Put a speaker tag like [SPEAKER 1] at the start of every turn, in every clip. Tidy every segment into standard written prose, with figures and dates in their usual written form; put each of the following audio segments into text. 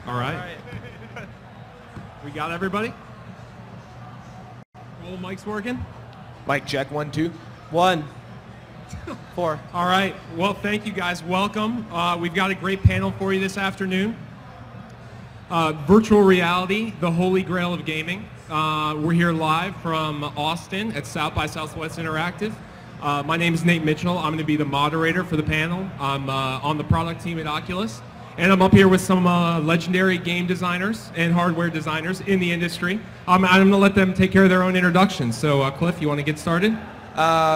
[SPEAKER 1] All right. We got everybody? Roll mics working?
[SPEAKER 2] Mic check, 1, 2.
[SPEAKER 3] 1, 4.
[SPEAKER 1] All right. Well, thank you guys. Welcome. We've got a great panel for you this afternoon. Virtual reality, the holy grail of gaming. We're here live from Austin at South by Southwest Interactive. My name is Nate Mitchell. I'm going to be the moderator for the panel. I'm on the product team at Oculus. And I'm up here with some legendary game designers and hardware designers in the industry. I'm going to let them take care of their own introductions. So, Cliff, you want to get started?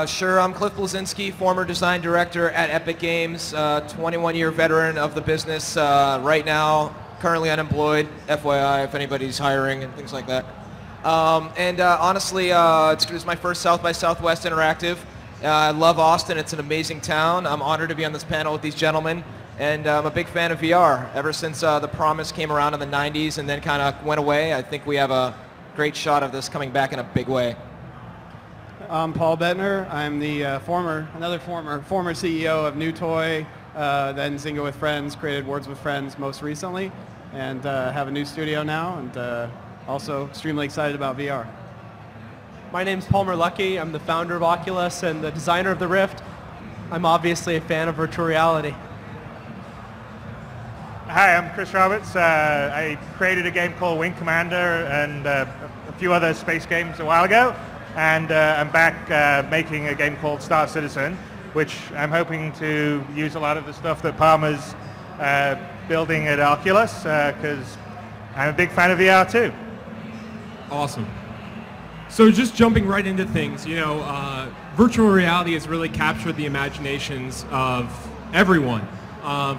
[SPEAKER 2] Sure. I'm Cliff Blazinski, former design director at Epic Games, 21-year veteran of the business. Right now, currently unemployed, FYI, if anybody's hiring and things like that. Honestly, it's my first South by Southwest Interactive. I love Austin. It's an amazing town. I'm honored to be on this panel with these gentlemen. And I'm a big fan of VR. Ever since the promise came around in the 90s and then kind of went away, I think we have a great shot of this coming back in a big way.
[SPEAKER 3] I'm Paul Bettner. I'm the former CEO of New Toy, then Zynga with Friends, created Words with Friends most recently, and have a new studio now, and also extremely excited about VR.
[SPEAKER 4] My name's Palmer Luckey. I'm the founder of Oculus and the designer of the Rift. I'm obviously a fan of virtual reality.
[SPEAKER 5] Hi, I'm Chris Roberts. I created a game called Wing Commander and a few other space games a while ago, and I'm back making a game called Star Citizen, which I'm hoping to use a lot of the stuff that Palmer's building at Oculus, because I'm a big fan of VR too.
[SPEAKER 1] Awesome. So just jumping right into things, virtual reality has really captured the imaginations of everyone.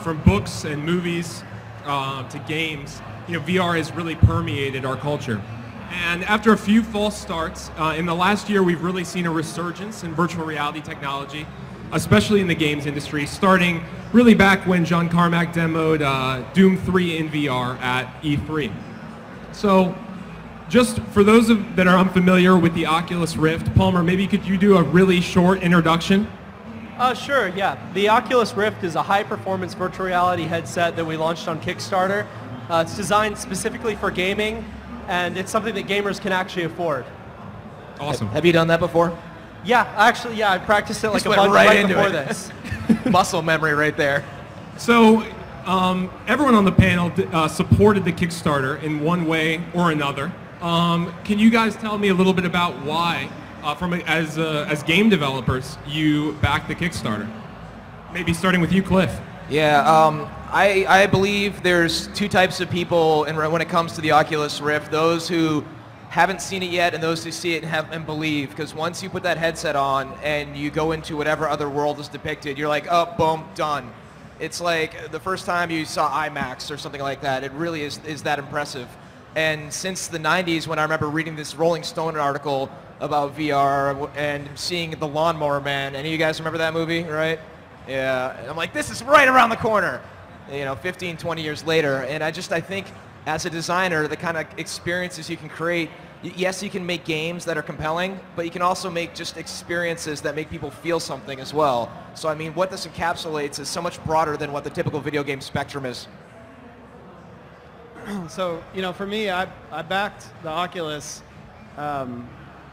[SPEAKER 1] From books and movies to games, VR has really permeated our culture. And after a few false starts, in the last year we've really seen a resurgence in virtual reality technology, especially in the games industry, starting really back when John Carmack demoed Doom 3 in VR at E3. So just for those that are unfamiliar with the Oculus Rift, Palmer, maybe could you do a really short introduction?
[SPEAKER 4] Sure, yeah. The Oculus Rift is a high-performance virtual reality headset that we launched on Kickstarter. It's designed specifically for gaming, and it's something that gamers can actually afford.
[SPEAKER 1] Awesome.
[SPEAKER 2] Have you done that before?
[SPEAKER 4] Yeah, actually, yeah. I practiced it like
[SPEAKER 2] Just
[SPEAKER 4] a
[SPEAKER 2] went
[SPEAKER 4] bunch
[SPEAKER 2] right
[SPEAKER 4] before
[SPEAKER 2] into
[SPEAKER 4] this.
[SPEAKER 2] Muscle memory right there.
[SPEAKER 1] So everyone on the panel supported the Kickstarter in one way or another. Can you guys tell me a little bit about why, as game developers, you backed the Kickstarter? Maybe starting with you, Cliff.
[SPEAKER 2] Yeah, I believe there's two types of people when it comes to the Oculus Rift. Those who haven't seen it yet and those who see it and believe. Because once you put that headset on and you go into whatever other world is depicted, you're like, oh, boom, done. It's like the first time you saw IMAX or something like that. It really is that impressive. And since the 90s, when I remember reading this Rolling Stone article about VR and seeing The Lawnmower Man, any of you guys remember that movie, right? Yeah, and I'm like, this is right around the corner, 15, 20 years later. And I think as a designer, the kind of experiences you can create, yes, you can make games that are compelling, but you can also make just experiences that make people feel something as well. So I mean, what this encapsulates is so much broader than what the typical video game spectrum is.
[SPEAKER 3] So, for me, I backed the Oculus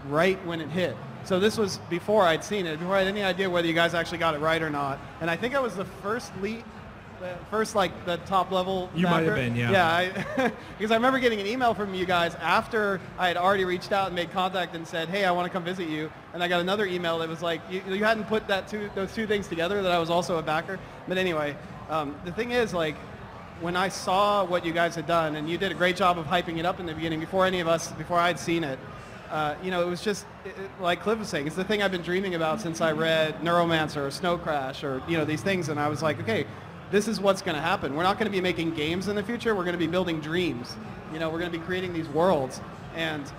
[SPEAKER 3] right when it hit. So this was before I'd seen it, before I had any idea whether you guys actually got it right or not. And I think I was the first the top level
[SPEAKER 1] You
[SPEAKER 3] backer.
[SPEAKER 1] might have been, yeah.
[SPEAKER 3] Yeah, because I remember getting an email from you guys after I had already reached out and made contact and said, hey, I want to come visit you. And I got another email that was like, you hadn't put those two things together, that I was also a backer. But anyway, the thing is, like, when I saw what you guys had done, and you did a great job of hyping it up in the beginning before I'd seen it, it was just, like Cliff was saying, it's the thing I've been dreaming about since I read Neuromancer or Snow Crash or, these things, and I was like, okay, this is what's going to happen. We're not going to be making games in the future, we're going to be building dreams. We're going to be creating these worlds. And,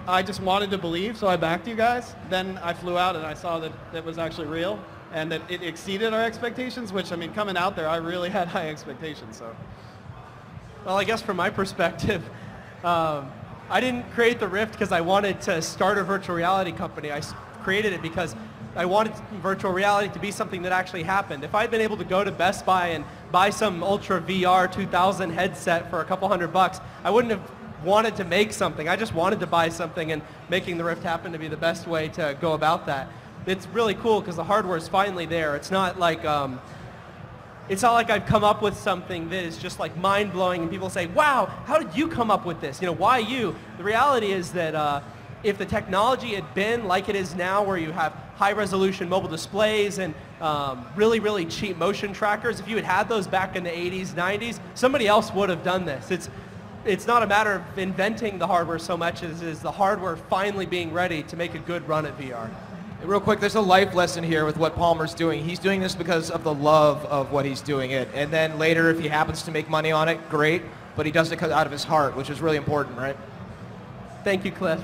[SPEAKER 3] I just wanted to believe, so I backed you guys. Then I flew out and I saw that it was actually real, and that it exceeded our expectations, which, coming out there, I really had high expectations. So,
[SPEAKER 4] Well, I guess from my perspective, I didn't create the Rift because I wanted to start a virtual reality company. I created it because I wanted virtual reality to be something that actually happened. If I'd been able to go to Best Buy and buy some Ultra VR 2000 headset for a couple $100, I wouldn't have wanted to make something. I just wanted to buy something, and making the Rift happened to be the best way to go about that. It's really cool because the hardware is finally there. It's not like I've come up with something that is just like mind-blowing and people say, wow, how did you come up with this? Why you? The reality is that if the technology had been like it is now, where you have high-resolution mobile displays and really, really cheap motion trackers, if you had those back in the 80s, 90s, somebody else would have done this. It's not a matter of inventing the hardware so much as is the hardware finally being ready to make a good run at VR.
[SPEAKER 2] Real quick, there's a life lesson here with what Palmer's doing. He's doing this because of the love of what he's doing it. And then later, if he happens to make money on it, great. But he does it out of his heart, which is really important, right?
[SPEAKER 4] Thank you, Cliff.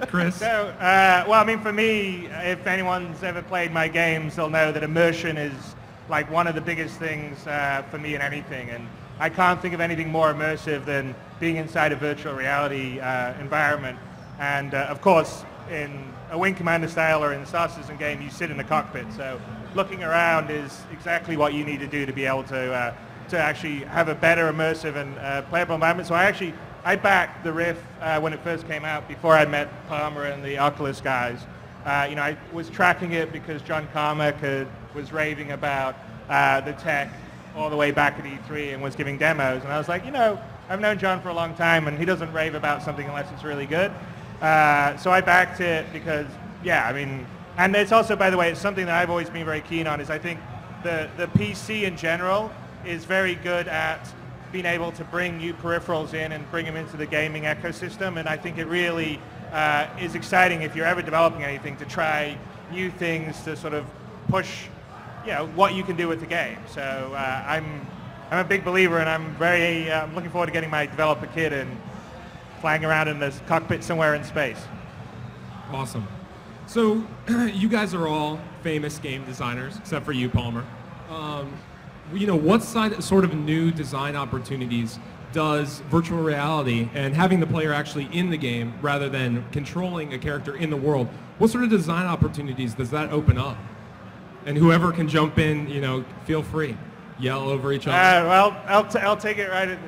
[SPEAKER 1] Chris?
[SPEAKER 5] So, well, I mean, for me, if anyone's ever played my games, they'll know that immersion is like one of the biggest things for me in anything. And I can't think of anything more immersive than being inside a virtual reality environment. And of course, in a Wing Commander style or in the Star Citizen game, you sit in the cockpit. So looking around is exactly what you need to do to be able to actually have a better immersive and playable environment. So I backed the Rift when it first came out before I met Palmer and the Oculus guys. I was tracking it because John Carmack was raving about the tech all the way back at E3 and was giving demos. And I was like, I've known John for a long time, and he doesn't rave about something unless it's really good. So I backed it because, and it's also, by the way, it's something that I've always been very keen on, is I think the PC in general is very good at being able to bring new peripherals in and bring them into the gaming ecosystem. And I think it really is exciting if you're ever developing anything to try new things to sort of push, what you can do with the game. So I'm a big believer, and I'm very looking forward to getting my developer kit and flying around in this cockpit somewhere in space.
[SPEAKER 1] Awesome. So you guys are all famous game designers, except for you, Palmer. What sort of new design opportunities does virtual reality and having the player actually in the game rather than controlling a character in the world, what sort of design opportunities does that open up? And whoever can jump in, feel free. Yell over each other.
[SPEAKER 5] Well, I'll take it right.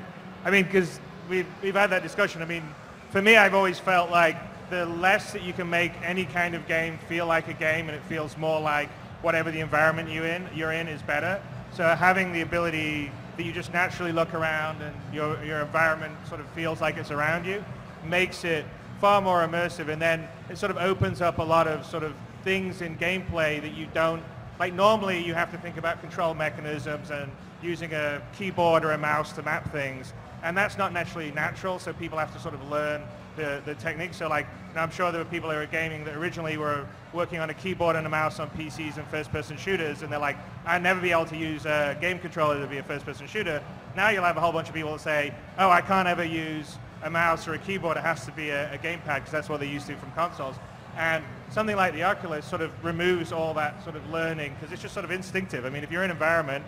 [SPEAKER 5] Because we've had that discussion. For me, I've always felt like the less that you can make any kind of game feel like a game, and it feels more like whatever the environment you're in is better. So having the ability that you just naturally look around and your environment sort of feels like it's around you makes it far more immersive, and then it sort of opens up a lot of sort of things in gameplay that you don't, like normally you have to think about control mechanisms and using a keyboard or a mouse to map things. And that's not naturally natural, so people have to sort of learn the technique. So I'm sure there were people who were gaming that originally were working on a keyboard and a mouse on PCs and first-person shooters, and they're like, I'd never be able to use a game controller to be a first-person shooter. Now you'll have a whole bunch of people that say, oh, I can't ever use a mouse or a keyboard, it has to be a gamepad, because that's what they're used to from consoles. And something like the Oculus sort of removes all that sort of learning, because it's just sort of instinctive. If you're in an environment,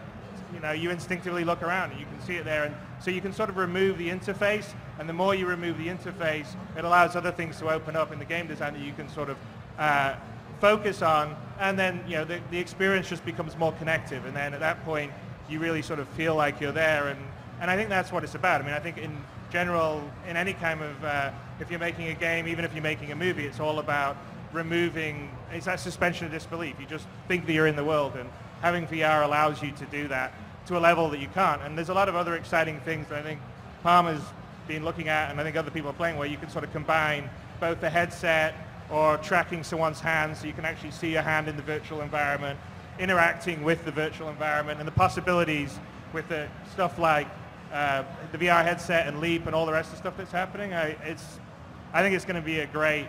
[SPEAKER 5] you instinctively look around and you can see it there, and so you can sort of remove the interface, and the more you remove the interface, it allows other things to open up in the game design that you can sort of focus on, and then the experience just becomes more connective, and then at that point you really sort of feel like you're there, and I think that's what it's about. I think in general, in any kind of, if you're making a game, even if you're making a movie, it's all about removing, it's that suspension of disbelief. You just think that you're in the world, and having VR allows you to do that to a level that you can't. And there's a lot of other exciting things that I think Palmer's been looking at, and I think other people are playing, where you can sort of combine both the headset or tracking someone's hand, so you can actually see your hand in the virtual environment, interacting with the virtual environment, and the possibilities with the stuff like the VR headset and Leap and all the rest of the stuff that's happening. I think it's going to be a great,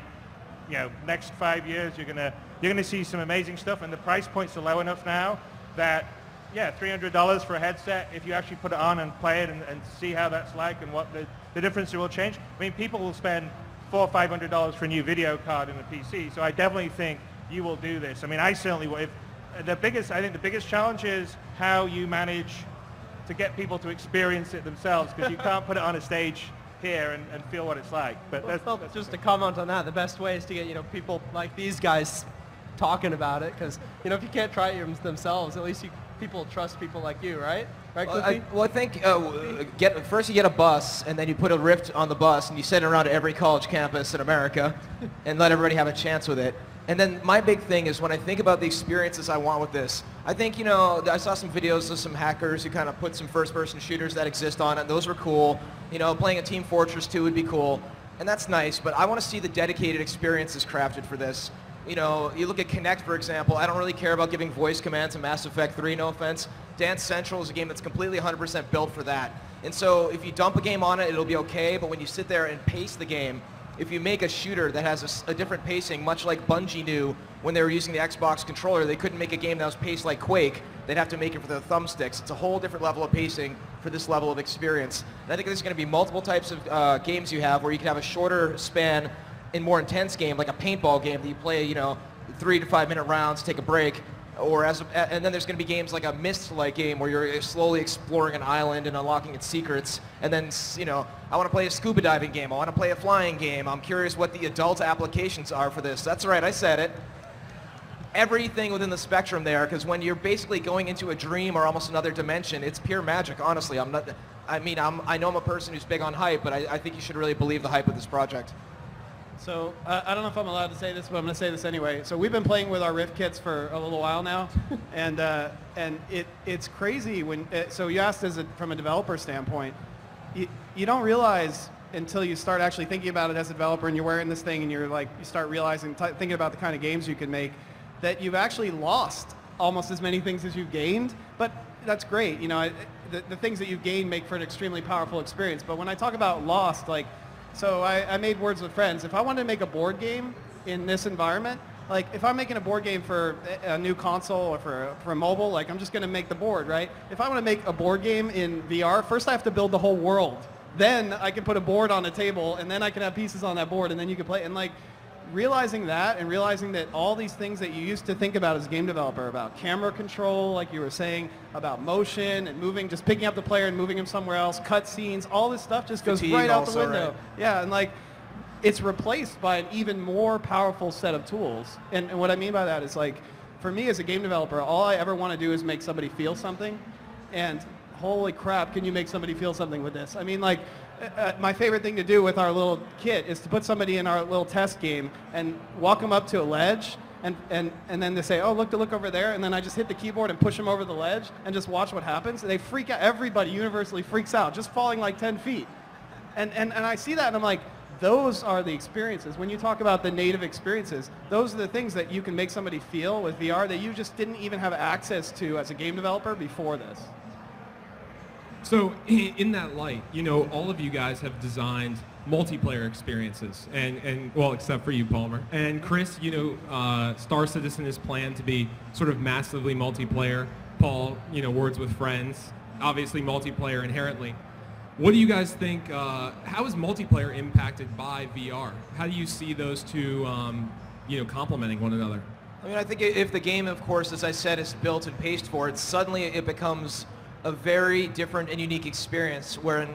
[SPEAKER 5] next 5 years you're going to see some amazing stuff, and the price points are low enough now that, $300 for a headset, if you actually put it on and play it and see how that's like and what the difference it will change. People will spend $400 or $500 for a new video card in a PC, so I definitely think you will do this. I certainly will. I think the biggest challenge is how you manage to get people to experience it themselves, because you can't put it on a stage here and feel what it's like. But
[SPEAKER 4] Well, just to comment on that, the best way is to get people like these guys talking about it, because if you can't try it themselves, at least people trust people like you, right? Right, Cliffy?
[SPEAKER 2] I think first you get a bus, and then you put a Rift on the bus, and you send it around to every college campus in America, and let everybody have a chance with it. And then my big thing is when I think about the experiences I want with this, I think, I saw some videos of some hackers who kind of put some first-person shooters that exist on it. Those were cool. Playing a Team Fortress 2 would be cool, and that's nice, but I want to see the dedicated experiences crafted for this. You look at Kinect, for example. I don't really care about giving voice commands in Mass Effect 3, no offense. Dance Central is a game that's completely 100% built for that. And so if you dump a game on it, it'll be okay, but when you sit there and pace the game, if you make a shooter that has a different pacing, much like Bungie knew when they were using the Xbox controller, they couldn't make a game that was paced like Quake. They'd have to make it for the thumbsticks. It's a whole different level of pacing for this level of experience. And I think there's going to be multiple types of games you have where you can have a shorter span and more intense game, like a paintball game that you play, 3 to 5 minute rounds, take a break. And then there's going to be games like a Myst-like game where you're slowly exploring an island and unlocking its secrets. And then, I want to play a scuba diving game. I want to play a flying game. I'm curious what the adult applications are for this. That's right, I said it. Everything within the spectrum there, because when you're basically going into a dream or almost another dimension, it's pure magic, honestly. I know I'm a person who's big on hype, but I think you should really believe the hype of this project.
[SPEAKER 3] So I don't know if I'm allowed to say this, but I'm going to say this anyway. So we've been playing with our Rift kits for a little while now, and it's crazy when. So you asked from a developer standpoint, you don't realize until you start actually thinking about it as a developer, and you're wearing this thing, and you start realizing, thinking about the kind of games you can make, that you've actually lost almost as many things as you've gained. But that's great, the things that you've gained make for an extremely powerful experience. But when I talk about lost, so I made Words with Friends. If I wanted to make a board game in this environment, if I'm making a board game for a new console or for mobile, I'm just going to make the board, right? If I want to make a board game in VR, first I have to build the whole world. Then I can put a board on a table, and then I can have pieces on that board, and then you can play. And realizing that, and realizing that all these things that you used to think about as a game developer, about camera control, like you were saying, about motion and moving, just picking up the player and moving him somewhere else, cutscenes, all this stuff just goes right out the window. Right? Yeah, and it's replaced by an even more powerful set of tools. And what I mean by that is for me as a game developer, all I ever want to do is make somebody feel something. And holy crap, can you make somebody feel something with this? My favorite thing to do with our little kit is to put somebody in our little test game and walk them up to a ledge, and then they say, oh, look over there, and then I just hit the keyboard and push them over the ledge and just watch what happens. They freak out. Everybody universally freaks out, just falling 10 feet. And I see that, and I'm like, those are the experiences. When you talk about the native experiences, those are the things that you can make somebody feel with VR that you just didn't even have access to as a game developer before this.
[SPEAKER 1] So in that light, all of you guys have designed multiplayer experiences, and well, except for you, Palmer. And Chris, Star Citizen is planned to be sort of massively multiplayer. Paul, Words with Friends, obviously multiplayer inherently. What do you guys think, how is multiplayer impacted by VR? How do you see those two, complementing one another?
[SPEAKER 2] I think if the game, of course, as I said, is built and paced for it, suddenly it becomes a very different and unique experience where,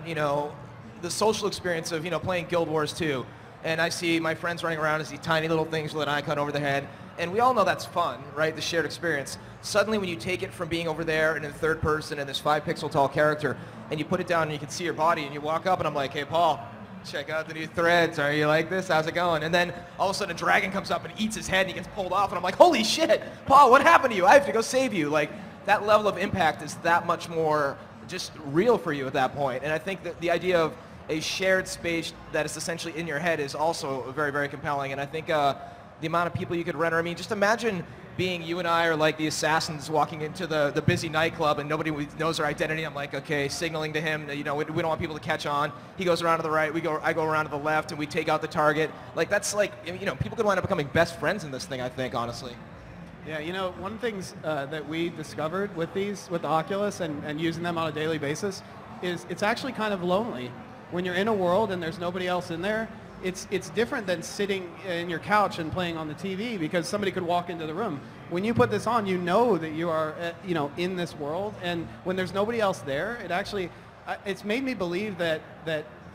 [SPEAKER 2] the social experience of, playing Guild Wars 2, and I see my friends running around as these tiny little things with an icon over their head, and we all know that's fun, right, the shared experience. Suddenly when you take it from being over there and in third person and this 5-pixel tall character, and you put it down and you can see your body, and you walk up and I'm like, hey, Paul, check out the new threads. Are you like this? How's it going? And then all of a sudden a dragon comes up and eats his head and he gets pulled off, and I'm like, holy shit, Paul, what happened to you? I have to go save you. That level of impact is that much more just real for you at that point. And I think that the idea of a shared space that is essentially in your head is also very, very compelling. And I think the amount of people you could render, just imagine being you and I are like the assassins walking into the busy nightclub and nobody knows our identity. I'm like, okay, signaling to him, we don't want people to catch on. He goes around to the right, I go around to the left, and we take out the target. That's people could wind up becoming best friends in this thing, I think, honestly.
[SPEAKER 3] Yeah, one of the things that we discovered with the Oculus and using them on a daily basis is it's actually kind of lonely. When you're in a world and there's nobody else in there, it's different than sitting in your couch and playing on the TV, because somebody could walk into the room. When you put this on, you know that you are in this world, and when there's nobody else there, it's made me believe that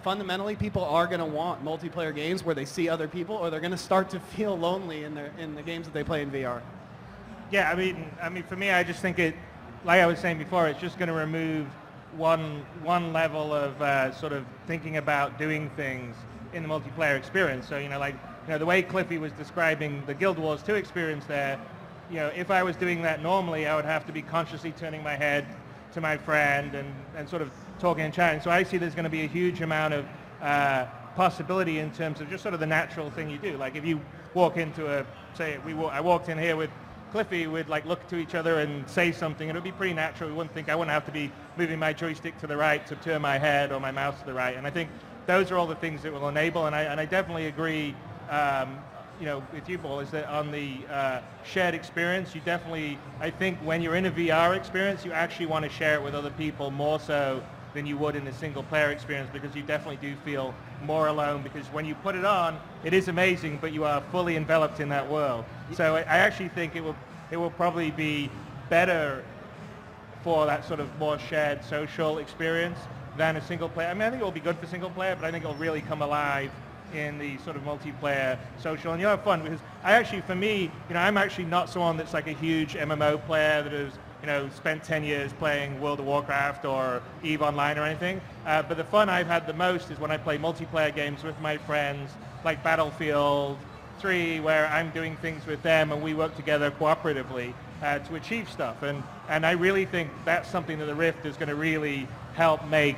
[SPEAKER 3] fundamentally people are going to want multiplayer games where they see other people, or they're going to start to feel lonely in the games that they play in VR.
[SPEAKER 5] Yeah, I mean, for me, I just think it, like I was saying before, it's just going to remove one level of sort of thinking about doing things in the multiplayer experience. So, the way Cliffy was describing the Guild Wars 2 experience there, if I was doing that normally, I would have to be consciously turning my head to my friend and sort of talking and chatting. So I see there's going to be a huge amount of possibility in terms of just sort of the natural thing you do. Like if you walk into I walked in here with Cliffy, we'd like look to each other and say something, and it would be pretty natural. I wouldn't have to be moving my joystick to the right to turn my head or my mouse to the right. And I think those are all the things that will enable, and I definitely agree with you, Paul, is that on the shared experience, you definitely, I think when you're in a VR experience, you actually want to share it with other people more so than you would in a single player experience, because you definitely do feel more alone, because when you put it on, it is amazing, but you are fully enveloped in that world. So I actually think it will probably be better for that sort of more shared social experience than a single player. I mean, I think it will be good for single player, but I think it will really come alive in the sort of multiplayer social, and you'll have fun, because for me, I'm actually not someone that's like a huge MMO player that has, spent 10 years playing World of Warcraft or EVE Online or anything, but the fun I've had the most is when I play multiplayer games with my friends, like Battlefield 3, where I'm doing things with them and we work together cooperatively to achieve stuff, and I really think that's something that the Rift is going to really help make,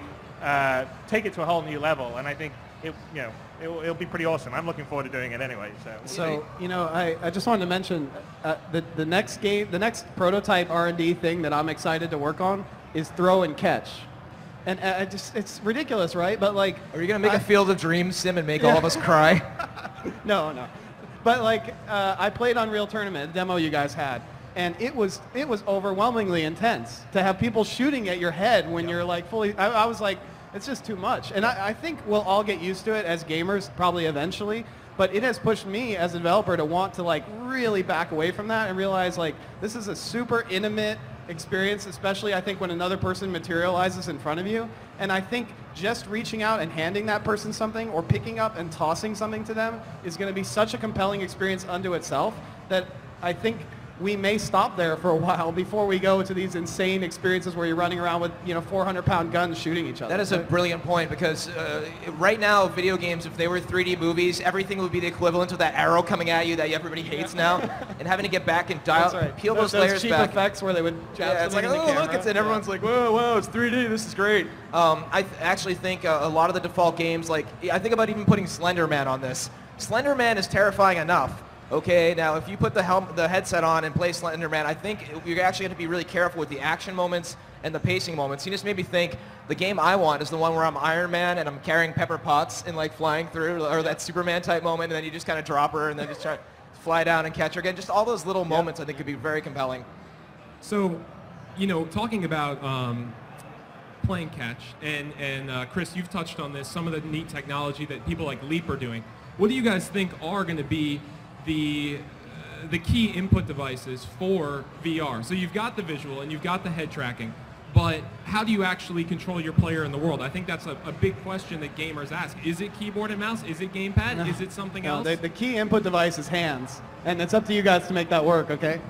[SPEAKER 5] take it to a whole new level, and I think it'll be pretty awesome. I'm looking forward to doing it anyway. So
[SPEAKER 3] I just wanted to mention the next prototype R&D thing that I'm excited to work on is throw and catch, and it's ridiculous, right? But like,
[SPEAKER 2] are you gonna make a Field of Dreams sim and make all of us cry?
[SPEAKER 3] No. But like, I played Unreal Tournament, the demo you guys had, and it was overwhelmingly intense to have people shooting at your head when you're like fully. I was like, it's just too much. And I think we'll all get used to it as gamers, probably eventually, but it has pushed me as a developer to want to like really back away from that and realize like this is a super intimate experience, especially I think when another person materializes in front of you. And I think just reaching out and handing that person something or picking up and tossing something to them is going to be such a compelling experience unto itself that I think we may stop there for a while before we go to these insane experiences where you're running around with 400-pound guns shooting each other.
[SPEAKER 2] That is a brilliant point, because right now video games, if they were 3D movies, everything would be the equivalent of that arrow coming at you that everybody hates now, and having to get back and peel those layers
[SPEAKER 3] cheap
[SPEAKER 2] back.
[SPEAKER 3] Effects where they would jab
[SPEAKER 2] it's like,
[SPEAKER 3] something in the camera.
[SPEAKER 2] Look, and everyone's like, whoa, it's 3D, this is great. I actually think a lot of the default games, like I think about even putting Slender Man on this. Slender Man is terrifying enough. Okay, now if you put the headset on and play Slender Man, I think you're actually going to be really careful with the action moments and the pacing moments. You just made me think the game I want is the one where I'm Iron Man and I'm carrying Pepper Potts and like flying through, or that Superman type moment, and then you just kind of drop her and then just try to fly down and catch her again. Just all those little moments I think could be very compelling.
[SPEAKER 1] So, talking about playing catch, and Chris, you've touched on this, some of the neat technology that people like Leap are doing. What do you guys think are going to be the key input devices for VR? So you've got the visual and you've got the head tracking, but how do you actually control your player in the world? I think that's a big question that gamers ask. Is it keyboard and mouse? Is it gamepad?
[SPEAKER 3] No.
[SPEAKER 1] Is it something else?
[SPEAKER 3] The key input device is hands, and it's up to you guys to make that work, okay?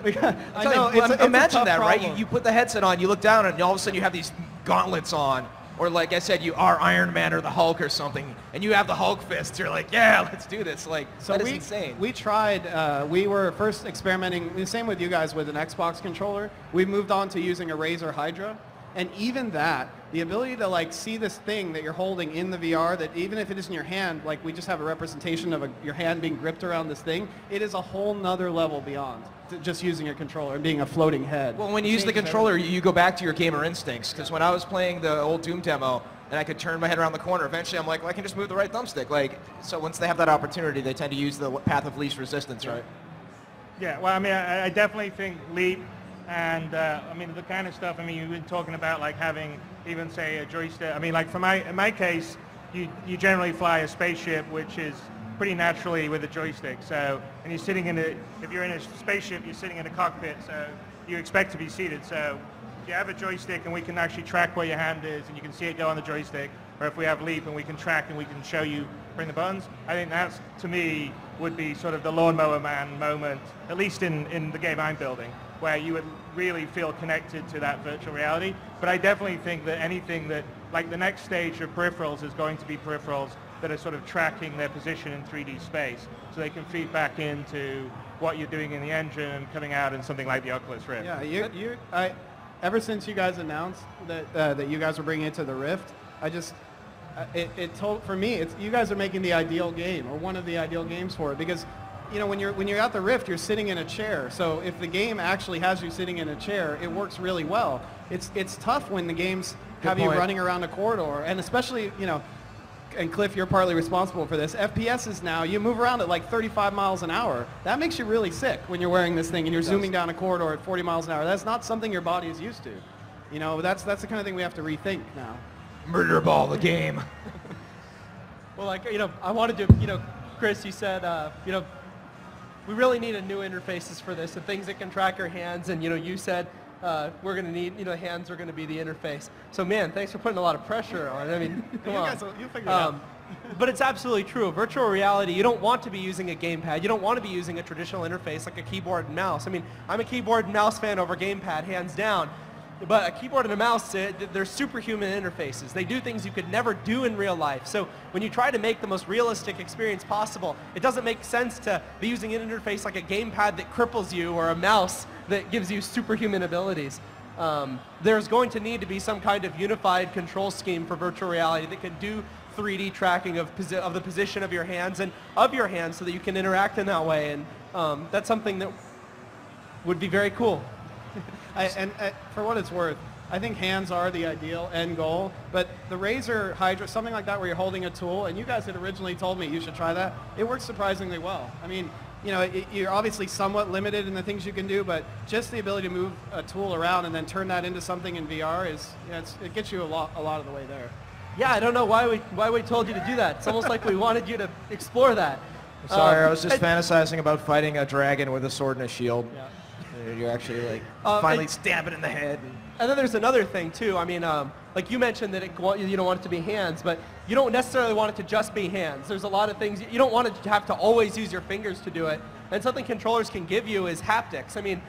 [SPEAKER 2] Imagine that, right? You put the headset on, you look down, and all of a sudden you have these gauntlets on. Or like I said, you are Iron Man or the Hulk or something, and you have the Hulk fists. You're like, yeah, let's do this. Like, that is insane.
[SPEAKER 3] We tried, we were first experimenting, the same with you guys with an Xbox controller. We moved on to using a Razer Hydra. And even that, the ability to like see this thing that you're holding in the VR, that even if it is in your hand, like we just have a representation of your hand being gripped around this thing, it is a whole nother level beyond just using a controller and being a floating head.
[SPEAKER 2] Well, when you use the controller, you go back to your gamer instincts, because when I was playing the old Doom demo and I could turn my head around the corner, eventually I'm like, well, I can just move the right thumbstick. Like, so once they have that opportunity, they tend to use the path of least resistance, right?
[SPEAKER 5] Yeah, well, I mean, I definitely think Leap and, I mean, the kind of stuff, I mean, you've been talking about like having even, say, a joystick. I mean, like in my case, you generally fly a spaceship, which is pretty naturally with a joystick. So, and you're sitting if you're in a spaceship, you're sitting in a cockpit, so you expect to be seated. So you have a joystick and we can actually track where your hand is and you can see it go on the joystick. or if we have leap and we can track and we can show you, bring the buttons, I think that's, to me, would be sort of the lawnmower man moment, at least in the game I'm building, where you would really feel connected to that virtual reality. But I definitely think that anything that, like the next stage of peripherals is going to be peripherals that are sort of tracking their position in 3D space, so they can feed back into what you're doing in the engine and coming out in something like the Oculus Rift.
[SPEAKER 3] Yeah, ever since you guys announced that you guys were bringing it to the Rift, for me, you guys are making the ideal game, or one of the ideal games for it, because you know, when you're at the Rift, you're sitting in a chair. So if the game actually has you sitting in a chair, it works really well. It's tough when the games have you running around a corridor, and especially, you know, and Cliff, you're partly responsible for this. FPSs now, you move around at like 35 miles an hour. That makes you really sick when you're wearing this thing and you're zooming down a corridor at 40 miles an hour. That's not something your body is used to. You know, that's the kind of thing we have to rethink now.
[SPEAKER 2] Murder ball the game.
[SPEAKER 4] Well, like, you know, I wanted to, you know, Chris, you said, you know, we really need a new interfaces for this, and things that can track your hands, and, you know, you said we're going to need, you know, hands are going to be the interface. So, man, thanks for putting a lot of pressure on it. I mean, come on.
[SPEAKER 3] Guys, you'll figure it out.
[SPEAKER 4] But it's absolutely true. Virtual reality, you don't want to be using a gamepad. You don't want to be using a traditional interface like a keyboard and mouse. I mean, I'm a keyboard and mouse fan over gamepad, hands down. But a keyboard and a mouse, they're superhuman interfaces. They do things you could never do in real life. So when you try to make the most realistic experience possible, it doesn't make sense to be using an interface like a gamepad that cripples you or a mouse that gives you superhuman abilities. There's going to need to be some kind of unified control scheme for virtual reality that can do 3D tracking of the position of your hands and of your hands so that you can interact in that way. And that's something that would be very cool.
[SPEAKER 3] And for what it's worth, I think hands are the ideal end goal, but the Razer Hydra, something like that where you're holding a tool, and you guys had originally told me you should try that, it works surprisingly well. I mean, you know, you're obviously somewhat limited in the things you can do, but just the ability to move a tool around and then turn that into something in VR is, you know, it gets you a lot of the way there.
[SPEAKER 4] Yeah, I don't know why we told you to do that. It's almost like we wanted you to explore that.
[SPEAKER 2] I'm sorry, I was just fantasizing about fighting a dragon with a sword and a shield.
[SPEAKER 3] Yeah.
[SPEAKER 2] You're actually like finally stab it in the head.
[SPEAKER 4] And then there's another thing too. I mean, like you mentioned that you don't want it to be hands, but you don't necessarily want it to just be hands. There's a lot of things you don't want to have to always use your fingers to do it. And something controllers can give you is haptics. I mean,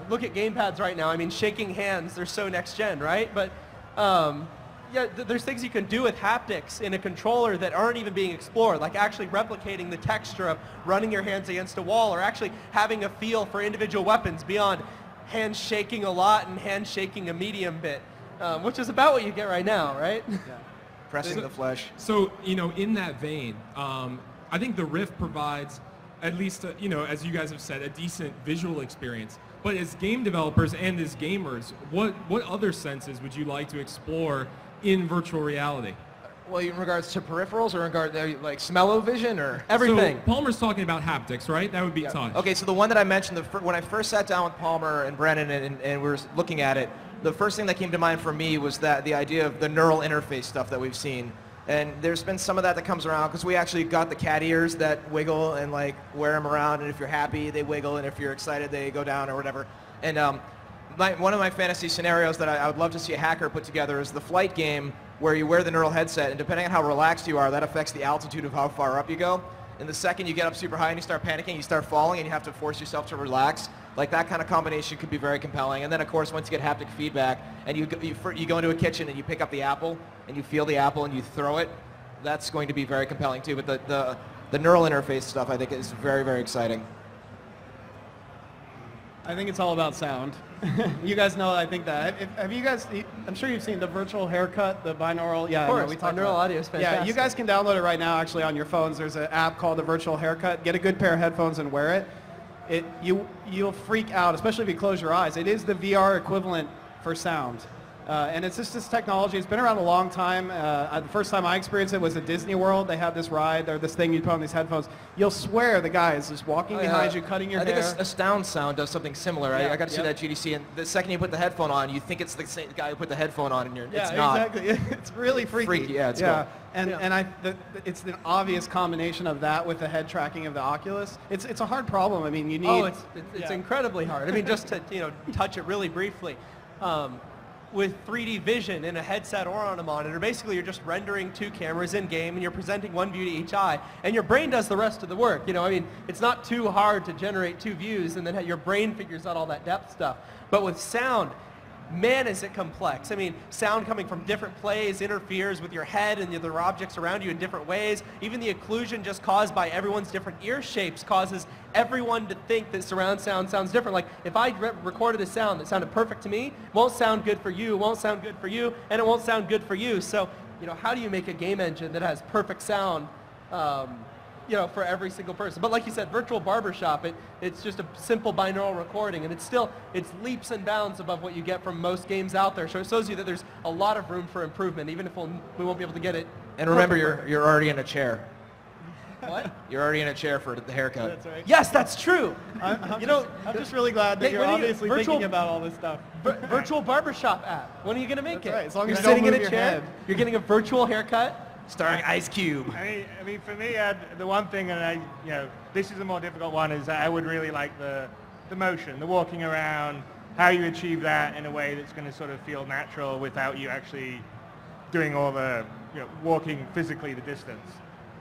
[SPEAKER 4] look at gamepads right now. I mean, shaking hands, they're so next gen, right? But yeah, there's things you can do with haptics in a controller that aren't even being explored, like actually replicating the texture of running your hands against a wall, or actually having a feel for individual weapons beyond hands shaking a lot and hands shaking a medium bit, which is about what you get right now, right?
[SPEAKER 3] Yeah.
[SPEAKER 2] Pressing the flesh.
[SPEAKER 1] So, you know, in that vein, I think the Rift provides, at least, you know, as you guys have said, a decent visual experience. But as game developers and as gamers, what other senses would you like to explore in virtual reality?
[SPEAKER 2] Well, in regards to peripherals, or in regard to like smell-o-vision, or
[SPEAKER 4] everything?
[SPEAKER 1] So Palmer's talking about haptics, right? That would be touch.
[SPEAKER 2] Okay, so the one that I mentioned, when I first sat down with Palmer and Brennan and we were looking at it, the first thing that came to mind for me was that the idea of the neural interface stuff that we've seen. And there's been some of that comes around because we actually got the cat ears that wiggle and like wear them around, and if you're happy, they wiggle, and if you're excited, they go down or whatever. And one of my fantasy scenarios that I would love to see a hacker put together is the flight game where you wear the neural headset, and depending on how relaxed you are, that affects the altitude of how far up you go. And the second you get up super high and you start panicking, you start falling, and you have to force yourself to relax. Like that kind of combination could be very compelling. And then, of course, once you get haptic feedback, and you go into a kitchen and you pick up the apple, and you feel the apple and you throw it, that's going to be very compelling too. But the neural interface stuff, I think, is very, very exciting.
[SPEAKER 3] I think it's all about sound. You guys know I think that. Have you guys, I'm sure you've seen the virtual haircut, the binaural. Yeah,
[SPEAKER 4] of course,
[SPEAKER 3] we talked
[SPEAKER 4] neural
[SPEAKER 3] about
[SPEAKER 4] audio is fantastic.
[SPEAKER 3] Yeah, you guys can download it right now actually on your phones. There's an app called the Virtual Haircut. Get a good pair of headphones and wear it. You'll freak out, especially if you close your eyes. It is the VR equivalent for sound. And it's just this technology. It's been around a long time. The first time I experienced it was at Disney World. They had this ride, or this thing you put on these headphones. You'll swear the guy is just walking behind you, cutting your hair.
[SPEAKER 2] I think Astound Sound does something similar.
[SPEAKER 3] Yeah,
[SPEAKER 2] I got to see that GDC, and the second you put the headphone on, you think it's the same guy who put the headphone on, and it's not.
[SPEAKER 3] Exactly. It's really freaky.
[SPEAKER 2] Yeah, it's cool.
[SPEAKER 3] And it's an obvious combination of that with the head tracking of the Oculus. It's a hard problem. I mean, you need.
[SPEAKER 4] Oh, it's incredibly hard. I mean, just to touch it really briefly. with 3D vision in a headset or on a monitor. Basically, you're just rendering 2 cameras in-game, and you're presenting 1 view to each eye, and your brain does the rest of the work. You know, I mean, it's not too hard to generate 2 views, and then your brain figures out all that depth stuff. But with sound, man, is it complex. I mean, sound coming from different plays interferes with your head and the other objects around you in different ways. Even the occlusion just caused by everyone's different ear shapes causes everyone to think that surround sound sounds different. Like, if I recorded a sound that sounded perfect to me, it won't sound good for you, it won't sound good for you, and it won't sound good for you. So, you know, how do you make a game engine that has perfect sound, you know, for every single person? But like you said, virtual barbershop, it's just a simple binaural recording, and it's leaps and bounds above what you get from most games out there. So it shows you that there's a lot of room for improvement, even if we won't be able to get it.
[SPEAKER 2] And remember, you're already in a chair.
[SPEAKER 4] What?
[SPEAKER 2] You're already in a chair for the haircut.
[SPEAKER 3] That's right.
[SPEAKER 4] Yes, that's true.
[SPEAKER 3] I'm just really glad that you're obviously thinking about all this stuff.
[SPEAKER 4] Virtual barbershop app. When are you going to make it?
[SPEAKER 3] Right. As long
[SPEAKER 4] You're
[SPEAKER 3] as you don't
[SPEAKER 4] sitting in
[SPEAKER 3] move
[SPEAKER 4] a
[SPEAKER 3] your
[SPEAKER 4] chair.
[SPEAKER 3] head.
[SPEAKER 4] You're getting a virtual haircut.
[SPEAKER 2] Starring Ice Cube.
[SPEAKER 5] I mean, for me, the one thing, and this is a more difficult one, is that I would really like the motion, the walking around, how you achieve that in a way that's going to sort of feel natural without you actually doing all the, walking physically the distance.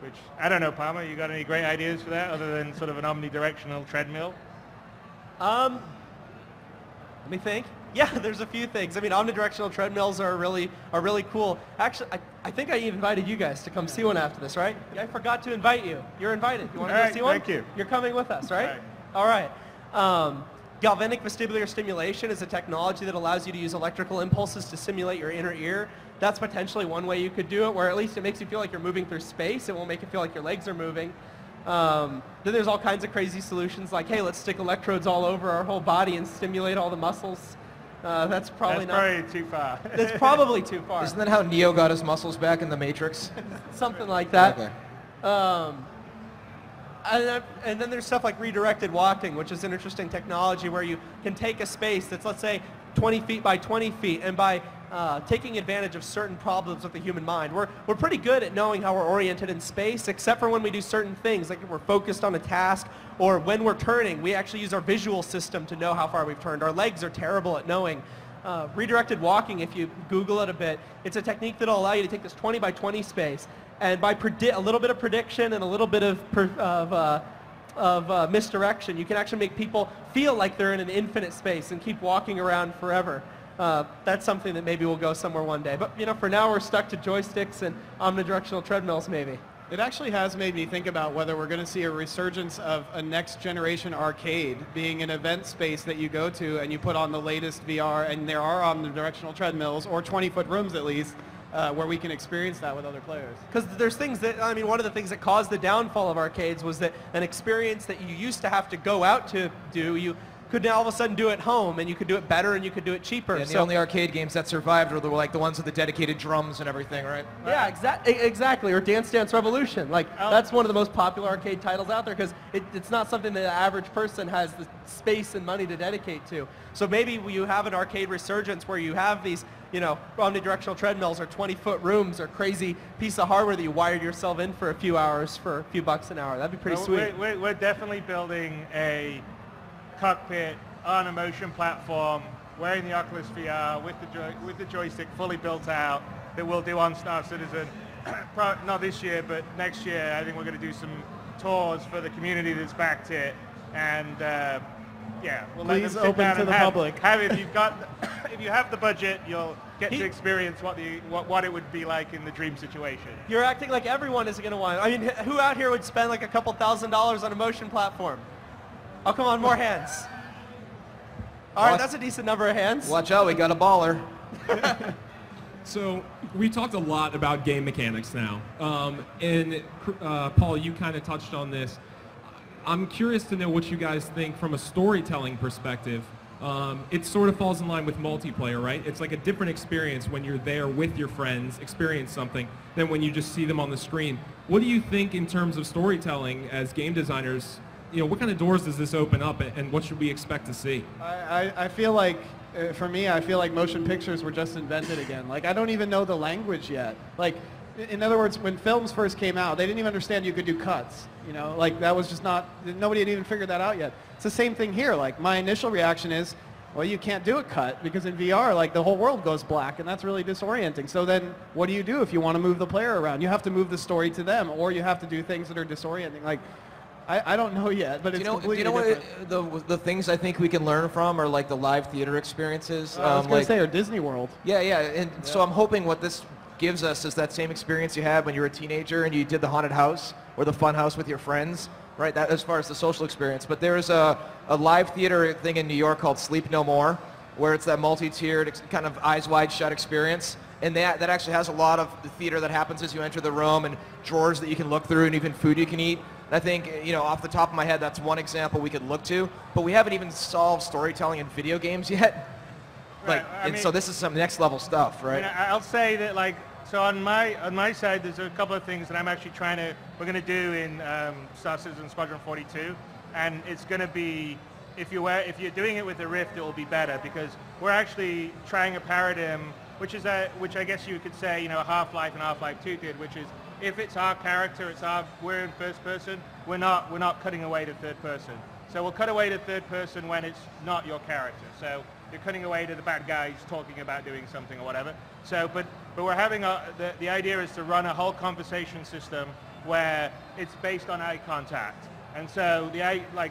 [SPEAKER 5] Which, I don't know, Palmer, you got any great ideas for that other than sort of an omnidirectional treadmill?
[SPEAKER 4] Let me think. Yeah, there's a few things. I mean, omnidirectional treadmills are really cool. Actually, I think I invited you guys to come see one after this, right? Yeah, I forgot to invite you. You're invited. You want to go see one?
[SPEAKER 5] Thank you.
[SPEAKER 4] You're coming with us, right? All right. Galvanic vestibular stimulation is a technology that allows you to use electrical impulses to simulate your inner ear. That's potentially one way you could do it, where at least it makes you feel like you're moving through space. It won't make you feel like your legs are moving. Then there's all kinds of crazy solutions like, hey, let's stick electrodes all over our whole body and stimulate all the muscles. That's probably
[SPEAKER 5] too far.
[SPEAKER 4] That's probably too far.
[SPEAKER 2] Isn't that how Neo got his muscles back in the Matrix?
[SPEAKER 4] Something like that.
[SPEAKER 2] Okay.
[SPEAKER 4] And then there's stuff like redirected walking, which is an interesting technology where you can take a space that's, let's say, 20 feet by 20 feet, and by taking advantage of certain problems with the human mind. We're pretty good at knowing how we're oriented in space, except for when we do certain things, like if we're focused on a task, or when we're turning, we actually use our visual system to know how far we've turned. Our legs are terrible at knowing. Redirected walking, if you Google it a bit, it's a technique that will allow you to take this 20 by 20 space, and by a little bit of prediction and a little bit of misdirection, you can actually make people feel like they're in an infinite space and keep walking around forever. That's something that maybe will go somewhere one day. But for now, we're stuck to joysticks and omnidirectional treadmills, maybe.
[SPEAKER 3] It actually has made me think about whether we're going to see a resurgence of a next generation arcade being an event space that you go to and you put on the latest VR, and there are omnidirectional treadmills, or 20-foot rooms at least, where we can experience that with other players.
[SPEAKER 4] Because there's things that, one of the things that caused the downfall of arcades was that an experience that you used to have to go out to do, you could now all of a sudden do at home, and you could do it better and you could do it cheaper.
[SPEAKER 2] Yeah, and the only arcade games that survived were like the ones with the dedicated drums and everything, right?
[SPEAKER 4] Yeah, exactly. Or Dance Dance Revolution. That's one of the most popular arcade titles out there, because it's not something that the average person has the space and money to dedicate to. So maybe you have an arcade resurgence where you have these, omnidirectional treadmills or 20-foot rooms or crazy piece of hardware that you wired yourself in for a few hours for a few bucks an hour. That'd be pretty sweet.
[SPEAKER 5] We're definitely building a cockpit on a motion platform, wearing the Oculus VR with the joystick fully built out, that we'll do on Star Citizen. Not this year, but next year. I think we're going to do some tours for the community that's backed it, and we'll
[SPEAKER 3] Please
[SPEAKER 5] let them sit
[SPEAKER 3] open
[SPEAKER 5] down
[SPEAKER 3] to
[SPEAKER 5] and
[SPEAKER 3] the public.
[SPEAKER 5] If you have the budget, you'll get to experience what it would be like in the dream situation.
[SPEAKER 4] You're acting like everyone is going to want it. Who out here would spend like a couple $1,000s on a motion platform? Oh, come on, more hands. All right, that's a decent number of hands.
[SPEAKER 2] Watch out, we got a baller.
[SPEAKER 1] So we talked a lot about game mechanics now. And Paul, you kind of touched on this. I'm curious to know what you guys think from a storytelling perspective. It sort of falls in line with multiplayer, right? It's like a different experience when you're there with your friends, experience something, than when you just see them on the screen. What do you think in terms of storytelling as game designers? What kind of doors does this open up, and what should we expect to see?
[SPEAKER 3] I feel like, for me, I feel like motion pictures were just invented again. Like, I don't even know the language yet. Like, in other words, when films first came out, they didn't even understand you could do cuts. That was just nobody had even figured that out yet. It's the same thing here. Like, my initial reaction is, Well, you can't do a cut because in VR, like the whole world goes black, and that's really disorienting. So then, what do you do if you want to move the player around? You have to move the story to them, or you have to do things that are disorienting. Like, I don't know yet, but it's completely different.
[SPEAKER 2] What the things I think we can learn from are like the live theater experiences.
[SPEAKER 3] I was going to say, or Disney World.
[SPEAKER 2] Yeah, and so I'm hoping what this gives us is that same experience you had when you were a teenager and you did the haunted house or the fun house with your friends. Right, that as far as the social experience. But there's a live theater thing in New York called Sleep No More, where it's that multi-tiered kind of eyes wide shut experience. And that actually has a lot of the theater that happens as you enter the room, and drawers that you can look through, and even food you can eat. And I think, off the top of my head, that's one example we could look to. But we haven't even solved storytelling in video games yet.
[SPEAKER 5] Right,
[SPEAKER 2] so this is some next level stuff, right?
[SPEAKER 5] I'll say that so on my side, there's a couple of things that we're going to do in Star Citizen Squadron 42, and it's going to be, if you're doing it with the Rift, it will be better, because we're actually trying a paradigm, which I guess you could say, Half-Life and Half-Life 2 did, which is, if it's our character, we're in first person, we're not cutting away to third person. So we'll cut away to third person when it's not your character. So you're cutting away to the bad guys talking about doing something or whatever. So, but we're having the idea is to run a whole conversation system where it's based on eye contact. And so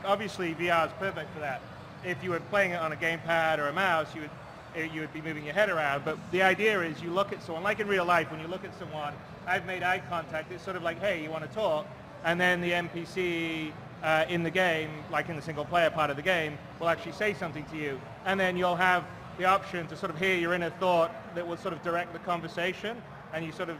[SPEAKER 5] obviously VR is perfect for that. If you were playing it on a gamepad or a mouse, you would be moving your head around. But the idea is you look at someone, like in real life, when you look at someone, I've made eye contact, it's sort of like, hey, you want to talk? And then the NPC in the game, like in the single player part of the game, will actually say something to you. And then you'll have the option to sort of hear your inner thought that will sort of direct the conversation, and you sort of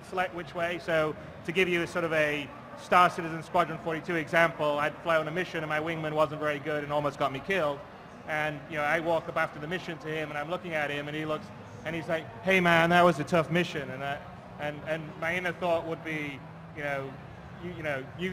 [SPEAKER 5] select which way. So to give you a sort of a Star Citizen Squadron 42 example, I'd fly on a mission and my wingman wasn't very good and almost got me killed. And I walk up after the mission to him and I'm looking at him and he looks and he's like, hey man, that was a tough mission. And my inner thought would be, you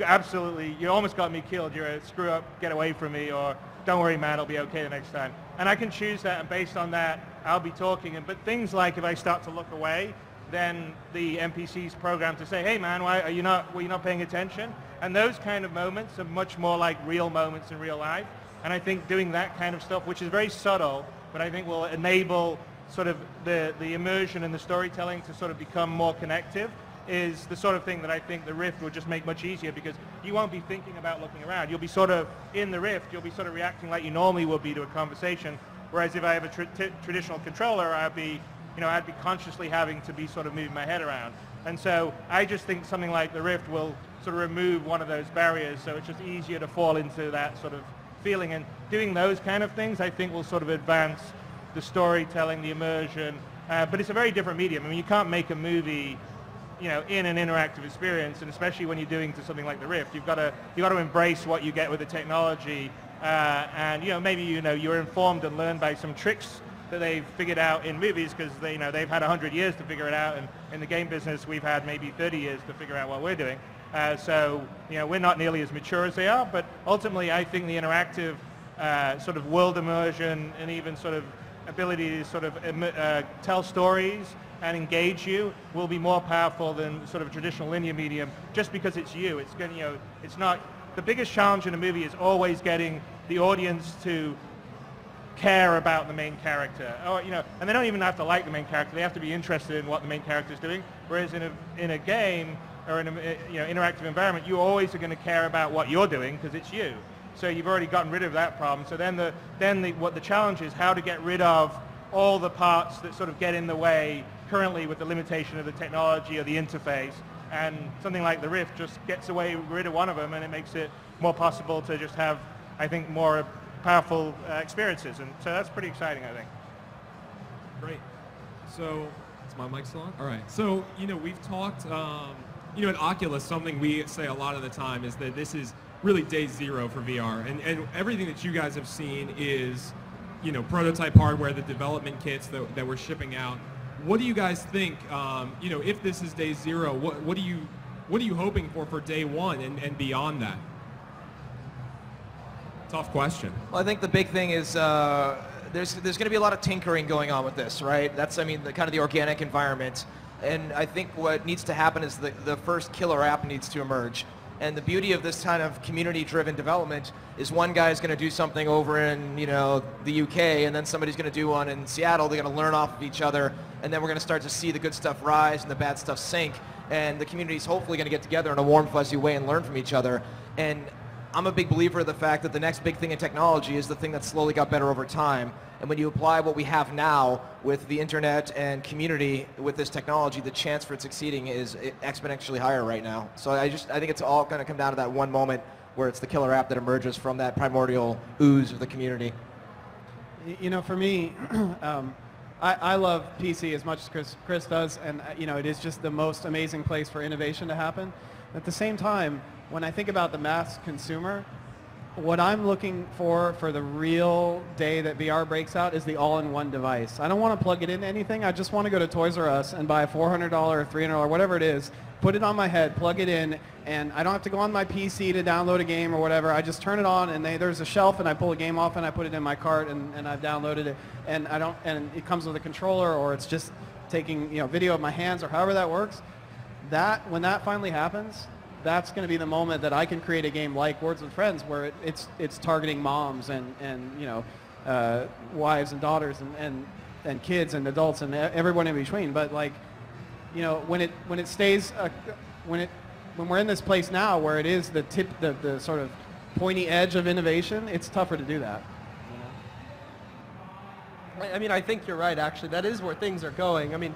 [SPEAKER 5] almost got me killed. You're a screw up, get away from me, or don't worry man, it'll be okay the next time. And I can choose that, and based on that, I'll be talking. But things like if I start to look away, then the NPC's programmed to say, hey man, were you not paying attention? And those kind of moments are much more like real moments in real life. And I think doing that kind of stuff, which is very subtle, but I think will enable sort of the immersion and the storytelling to sort of become more connective, is the sort of thing that I think the Rift will just make much easier, because you won't be thinking about looking around. You'll be sort of in the Rift, you'll be sort of reacting like you normally would be to a conversation, whereas if I have a traditional controller, I'd be consciously having to be sort of moving my head around. And so I just think something like the Rift will sort of remove one of those barriers, so it's just easier to fall into that sort of feeling. And doing those kind of things, I think, will sort of advance the storytelling, the immersion, but it's a very different medium. I mean, you can't make a movie in an interactive experience, and especially when you're doing to something like the Rift, you've got to embrace what you get with the technology, and maybe you're informed and learned by some tricks that they've figured out in movies, because they've had 100 years to figure it out, and in the game business we've had maybe 30 years to figure out what we're doing. So we're not nearly as mature as they are, but ultimately I think the interactive sort of world immersion and even sort of ability to sort of tell stories and engage you will be more powerful than sort of traditional linear medium, just because it's you. It's going it's not the biggest challenge in a movie is always getting the audience to care about the main character, or and they don't even have to like the main character. They have to be interested in what the main character is doing. Whereas in a game or in a interactive environment, you always are going to care about what you're doing because it's you. So you've already gotten rid of that problem. So then what the challenge is how to get rid of all the parts that sort of get in the way currently with the limitation of the technology or the interface. And something like the Rift just gets rid of one of them, and it makes it more possible to just have, I think, more powerful experiences. And so that's pretty exciting, I think.
[SPEAKER 1] Great. So, is my mic still on? All right. So, we've talked, at Oculus, something we say a lot of the time is that this is really day zero for VR. And everything that you guys have seen is, prototype hardware, the development kits that we're shipping out. What do you guys think, if this is day zero, what are you hoping for day one and beyond that? Tough question.
[SPEAKER 2] Well, I think the big thing is there's going to be a lot of tinkering going on with this, right? That's, kind of the organic environment. And I think what needs to happen is the first killer app needs to emerge. And the beauty of this kind of community-driven development is one guy's going to do something over in, you know, the UK, and then somebody's going to do one in Seattle. They're going to learn off of each other, and then we're going to start to see the good stuff rise and the bad stuff sink. And the community's hopefully going to get together in a warm, fuzzy way and learn from each other. And I'm a big believer of the fact that the next big thing in technology is the thing that slowly got better over time. And when you apply what we have now with the internet and community with this technology, the chance for it succeeding is exponentially higher right now. So I think it's all going to come down to that one moment where it's the killer app that emerges from that primordial ooze of the community.
[SPEAKER 3] You know, for me, I love PC as much as Chris does, and you know, it is just the most amazing place for innovation to happen. At the same time, when I think about the mass consumer, what I'm looking for the real day that VR breaks out is the all-in-one device. I don't want to plug it into anything. I just want to go to Toys R Us and buy a $400 or $300, whatever it is, put it on my head, plug it in, and I don't have to go on my PC to download a game or whatever. I just turn it on, and there's a shelf, and I pull a game off, and I put it in my cart, and I've downloaded it, and it comes with a controller, or it's just taking, you know, video of my hands, or however that works. When that finally happens, that's going to be the moment that I can create a game like Words with Friends, where it's targeting moms and you know, wives and daughters and kids and adults and everyone in between. But like, you know, when it stays when we're in this place now where it is the sort of pointy edge of innovation, it's tougher to do that.
[SPEAKER 4] I mean, I think you're right, actually. That is where things are going. I mean,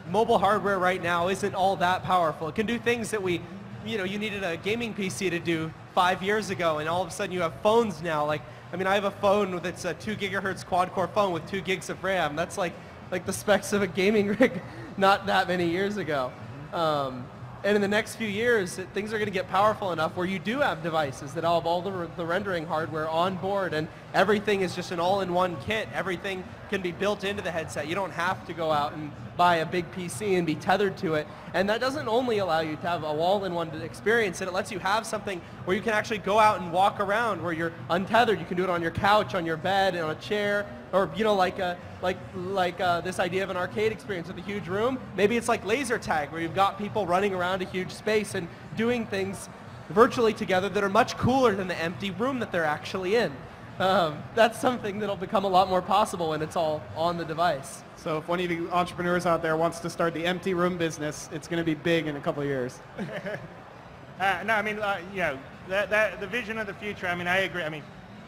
[SPEAKER 4] mobile hardware right now isn't all that powerful. It can do things that you needed a gaming PC to do 5 years ago, and all of a sudden you have phones now. Like, I mean, I have a phone that's a 2 gigahertz quad-core phone with 2 gigs of RAM. That's like the specs of a gaming rig not that many years ago. And in the next few years, things are going to get powerful enough where you do have devices that have all the rendering hardware on board, and everything is just an all-in-one kit. Everything can be built into the headset. You don't have to go out and buy a big PC and be tethered to it. And that doesn't only allow you to have a all-in-one experience, it lets you have something where you can actually go out and walk around where you're untethered. You can do it on your couch, on your bed, on a chair, or, you know, like this idea of an arcade experience with a huge room. Maybe it's like laser tag, where you've got people running around a huge space and doing things virtually together that are much cooler than the empty room that they're actually in. That's something that'll become a lot more possible when it's all on the device.
[SPEAKER 3] So if one of you entrepreneurs out there wants to start the empty room business, it's going to be big in a couple of years.
[SPEAKER 5] No, I mean, you know, the vision of the future, I mean, I agree. I mean,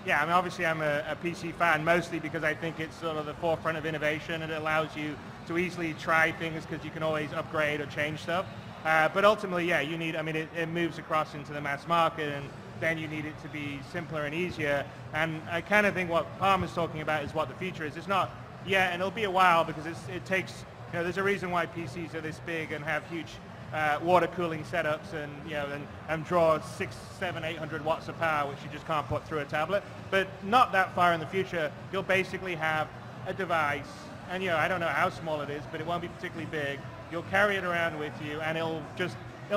[SPEAKER 5] yeah, I mean, obviously I'm a PC fan, mostly because I think it's sort of the forefront of innovation, and it allows you to easily try things because you can always upgrade or change stuff. But ultimately, yeah, you need, I mean, it moves across into the mass market, and then you need it to be simpler and easier. And I kind of think what Palmer's talking about is what the future is. It's not yet, and it'll be a while, because it takes, you know, there's a reason why PCs are this big and have huge water cooling setups, and, you know, and draw 600, 700, 800 watts of power, which you just can't put through a tablet. But not that far in the future, you'll basically have a device, and, you know, I don't know how small it is, but it won't be particularly big. You'll carry it around with you, and it'll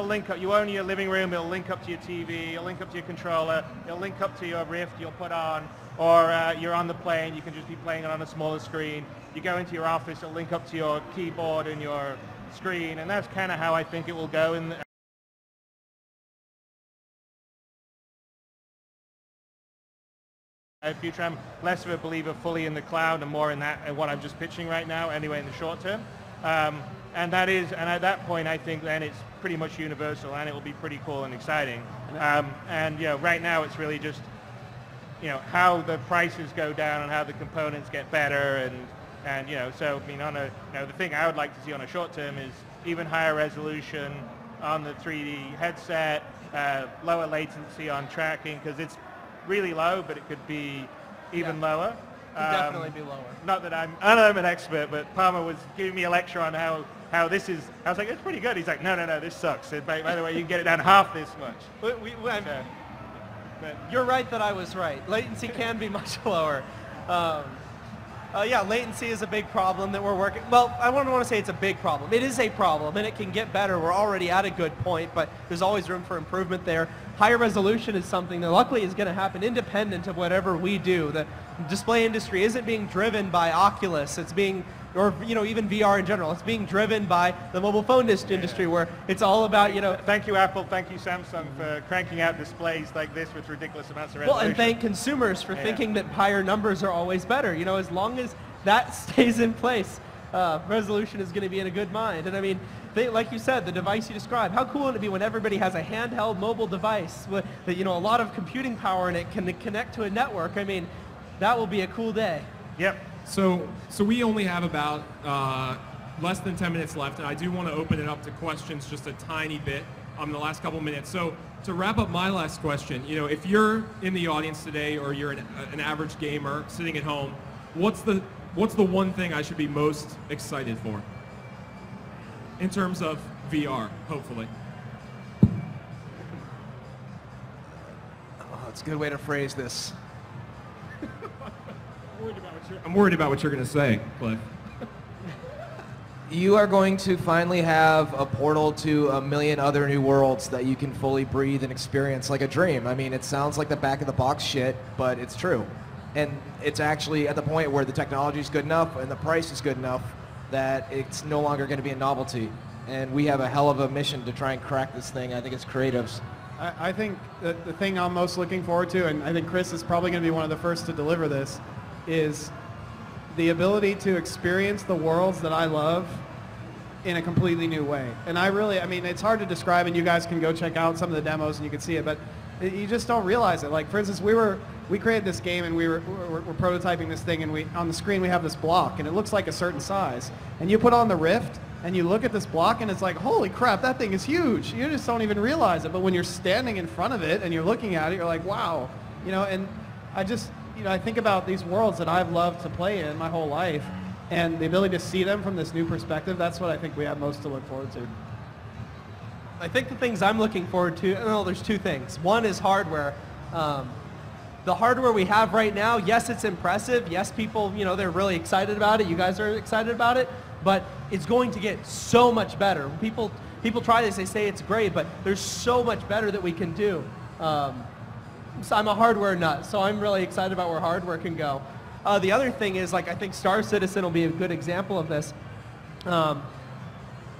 [SPEAKER 5] link up. You own your living room, it'll link up to your TV, it'll link up to your controller, it'll link up to your Rift you'll put on, or you're on the plane, you can just be playing it on a smaller screen. You go into your office, it'll link up to your keyboard and your screen, and that's kind of how I think it will go in the future. I'm less of a believer fully in the cloud and more in what I'm just pitching right now, anyway, in the short term. And at that point, I think then it's pretty much universal, and it will be pretty cool and exciting. And, you know, right now it's really just, you know, how the prices go down and how the components get better, and you know, so, I mean, the thing I would like to see on a short term is even higher resolution on the 3D headset, lower latency on tracking, because it's really low, but it could be even lower.
[SPEAKER 4] Definitely be lower.
[SPEAKER 5] Not that I'm an expert, but Palmer was giving me a lecture on how this is. I was like, it's pretty good. He's like, no, this sucks. By the way, you can get it down half this much.
[SPEAKER 4] But you're right that I was right. Latency can be much lower. Yeah, latency is a big problem that we're working. Well, I don't want to say it's a big problem. It is a problem, and it can get better. We're already at a good point, but there's always room for improvement there. Higher resolution is something that luckily is going to happen independent of whatever we do. The display industry isn't being driven by Oculus. It's being or even VR in general. It's being driven by the mobile phone industry, where it's all about
[SPEAKER 5] Thank you, Apple. Thank you, Samsung, for cranking out displays like this with ridiculous amounts of resolution.
[SPEAKER 4] Well, and thank consumers for thinking that higher numbers are always better. As long as that stays in place, resolution is going to be in a good mind. And I mean, like you said, the device you described, how cool would it be when everybody has a handheld mobile device with a lot of computing power and it can connect to a network? I mean, that will be a cool day.
[SPEAKER 5] Yep.
[SPEAKER 1] So we only have about less than 10 minutes left, and I do want to open it up to questions just a tiny bit in the last couple minutes. So to wrap up my last question, if you're in the audience today or you're an average gamer sitting at home, what's the one thing I should be most excited for in terms of VR, hopefully?
[SPEAKER 2] Oh, that's a good way to phrase this.
[SPEAKER 1] I'm worried about what you're going to say, Cliff.
[SPEAKER 2] You are going to finally have a portal to a million other new worlds that you can fully breathe and experience like a dream. I mean, it sounds like the back of the box shit, but it's true. And it's actually at the point where the technology is good enough and the price is good enough that it's no longer going to be a novelty. And we have a hell of a mission to try and crack this thing. I think it's creatives.
[SPEAKER 3] I think that the thing I'm most looking forward to, and I think Chris is probably going to be one of the first to deliver this, is the ability to experience the worlds that I love in a completely new way. And I mean, it's hard to describe, and you guys can go check out some of the demos and you can see it, but you just don't realize it. Like, for instance, we created this game and we're prototyping this thing, and on the screen we have this block and it looks like a certain size. And you put on the Rift and you look at this block and it's like, holy crap, that thing is huge. You just don't even realize it. But when you're standing in front of it and you're looking at it, you're like, wow. And I think about these worlds that I've loved to play in my whole life, and the ability to see them from this new perspective, that's what I think we have most to look forward to.
[SPEAKER 4] I think the things I'm looking forward to, there's two things. One is hardware. The hardware we have right now, yes, it's impressive. Yes, people, they're really excited about it. You guys are excited about it. But it's going to get so much better. When people try this, they say it's great, but there's so much better that we can do. So I'm a hardware nut, so I'm really excited about where hardware can go. The other thing is, I think Star Citizen will be a good example of this. A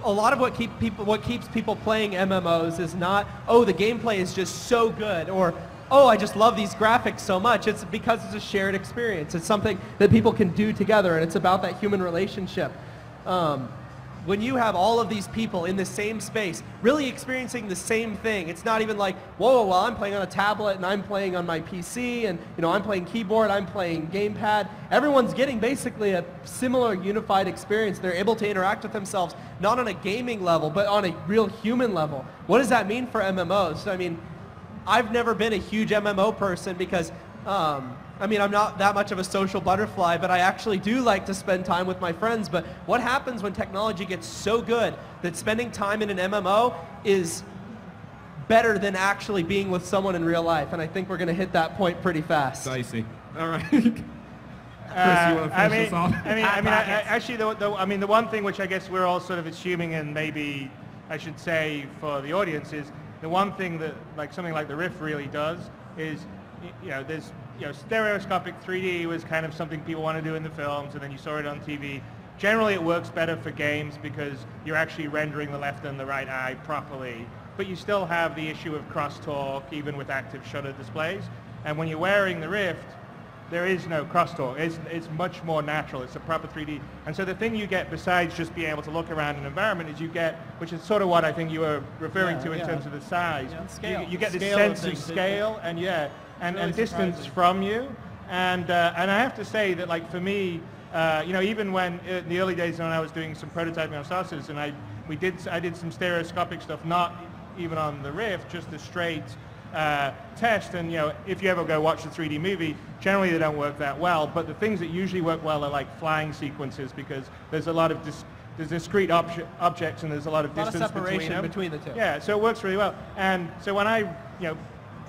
[SPEAKER 4] lot of what keeps people playing MMOs is not, oh, the gameplay is just so good, or, oh, I just love these graphics so much. It's because it's a shared experience. It's something that people can do together, and it's about that human relationship. When you have all of these people in the same space, really experiencing the same thing, it's not even like, whoa, well, I'm playing on a tablet and I'm playing on my PC and I'm playing keyboard, I'm playing gamepad. Everyone's getting basically a similar unified experience. They're able to interact with themselves, not on a gaming level, but on a real human level. What does that mean for MMOs? I mean, I've never been a huge MMO person because I'm not that much of a social butterfly, but I actually do like to spend time with my friends. But what happens when technology gets so good that spending time in an MMO is better than actually being with someone in real life? And I think we're going to hit that point pretty fast.
[SPEAKER 1] Dicey. All right. Chris, you want to finish this off?
[SPEAKER 5] Actually, the one thing which I guess we're all sort of assuming, and maybe I should say for the audience, is the one thing that something like the Rift really does is, there's stereoscopic 3D was kind of something people want to do in the films, and then you saw it on TV. Generally, it works better for games because you're actually rendering the left and the right eye properly, but you still have the issue of crosstalk, even with active shutter displays. And when you're wearing the Rift, there is no crosstalk. It's much more natural. It's a proper 3D. And so the thing you get besides just being able to look around an environment is you get, which is sort of what I think you were referring to in terms of the size.
[SPEAKER 3] Yeah, scale.
[SPEAKER 5] You get this
[SPEAKER 3] Scale
[SPEAKER 5] sense
[SPEAKER 3] of
[SPEAKER 5] of
[SPEAKER 3] things.
[SPEAKER 5] scale and
[SPEAKER 3] Really
[SPEAKER 5] distance
[SPEAKER 3] surprising.
[SPEAKER 5] from you. And I have to say that for me, even when in the early days when I was doing some prototyping on Star Citizen, I did some stereoscopic stuff, not even on the Rift, just a straight test. And if you ever go watch a 3D movie, generally they don't work that well. But the things that usually work well are like flying sequences, because there's a lot of there's discrete objects and there's a lot of distance
[SPEAKER 4] separation
[SPEAKER 5] between
[SPEAKER 4] the two.
[SPEAKER 5] Yeah, so it works really well. And so when I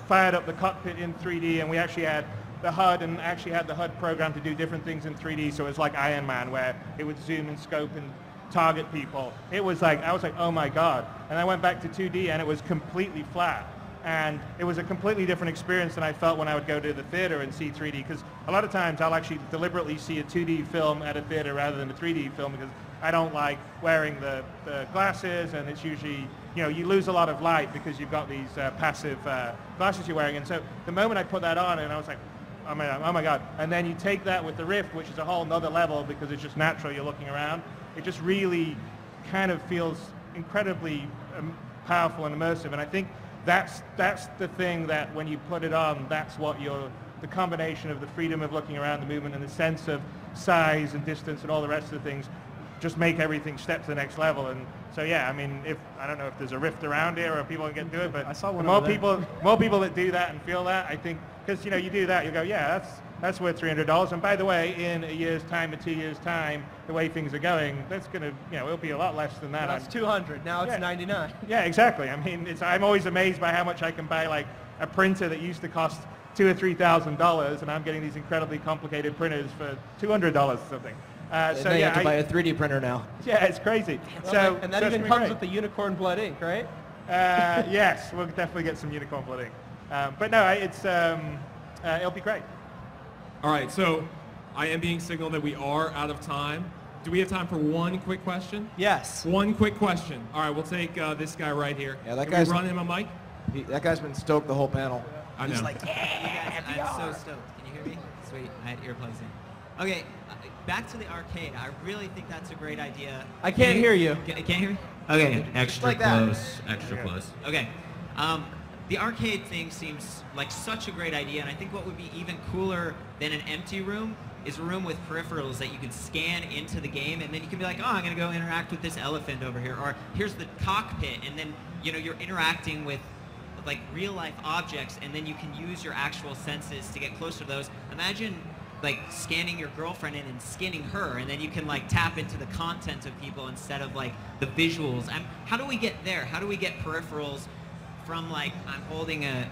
[SPEAKER 5] fired up the cockpit in 3D, and we actually had the HUD, and actually had the HUD program to do different things in 3D, so it was like Iron Man, where it would zoom and scope and target people. It was I was like, oh my God. And I went back to 2D and it was completely flat. And it was a completely different experience than I felt when I would go to the theater and see 3D, because a lot of times I'll actually deliberately see a 2D film at a theater rather than a 3D film, because I don't like wearing the glasses, and it's usually, you know, you lose a lot of light because you've got these passive glasses you're wearing. And so the moment I put that on, and I was like, oh my God. And then you take that with the Rift, which is a whole nother level because it's just natural, you're looking around. It just really kind of feels incredibly powerful and immersive. And I think that's the thing that when you put it on, that's what the combination of the freedom of looking around, the movement, and the sense of size and distance and all the rest of the things just make everything step to the next level. And so yeah, I mean, I don't know if there's a Rift around here or people can get to it, but
[SPEAKER 3] I saw one
[SPEAKER 5] more people that do that and feel that, I think, because you know, you do that, you go, yeah, that's worth $300. And by the way, in a year's time or 2 years' time, the way things are going, that's going to, you know, it'll be a lot less than that.
[SPEAKER 4] That's 200. Now it's 99.
[SPEAKER 5] Yeah, exactly. I mean, I'm always amazed by how much I can buy, like a printer that used to cost $2,000 or $3,000, and I'm getting these incredibly complicated printers for $200 or something.
[SPEAKER 2] So yeah, you have to buy a 3D printer now.
[SPEAKER 5] Yeah, it's crazy.
[SPEAKER 4] And that even comes with the unicorn blood ink, right?
[SPEAKER 5] Yes, we'll definitely get some unicorn blood ink. But no, it'll be great.
[SPEAKER 1] All right, so I am being signaled that we are out of time. Do we have time for one quick question?
[SPEAKER 4] Yes.
[SPEAKER 1] One quick question. All right, we'll take this guy right here.
[SPEAKER 2] Yeah, that
[SPEAKER 1] Can
[SPEAKER 2] guy's
[SPEAKER 1] we run him a mic?
[SPEAKER 2] That guy's been stoked the whole panel.
[SPEAKER 1] I know.
[SPEAKER 6] He's like, yeah, I'm so stoked. Can you hear me? Sweet, I had earplugs in. Okay, back to the arcade. I really think that's a great idea.
[SPEAKER 4] I can't hear you.
[SPEAKER 6] Can't hear me? Okay, extra
[SPEAKER 2] like that.
[SPEAKER 6] close, extra close. Okay. The arcade thing seems like such a great idea, and I think what would be even cooler than an empty room is a room with peripherals that you can scan into the game, and then you can be like, oh, I'm going to go interact with this elephant over here, or here's the cockpit, and then, you know, you're interacting with like real life objects, and then you can use your actual senses to get closer to those. Imagine like scanning your girlfriend in and skinning her, and then you can like tap into the content of people instead of like the visuals. How do we get there? How do we get peripherals from like I'm holding a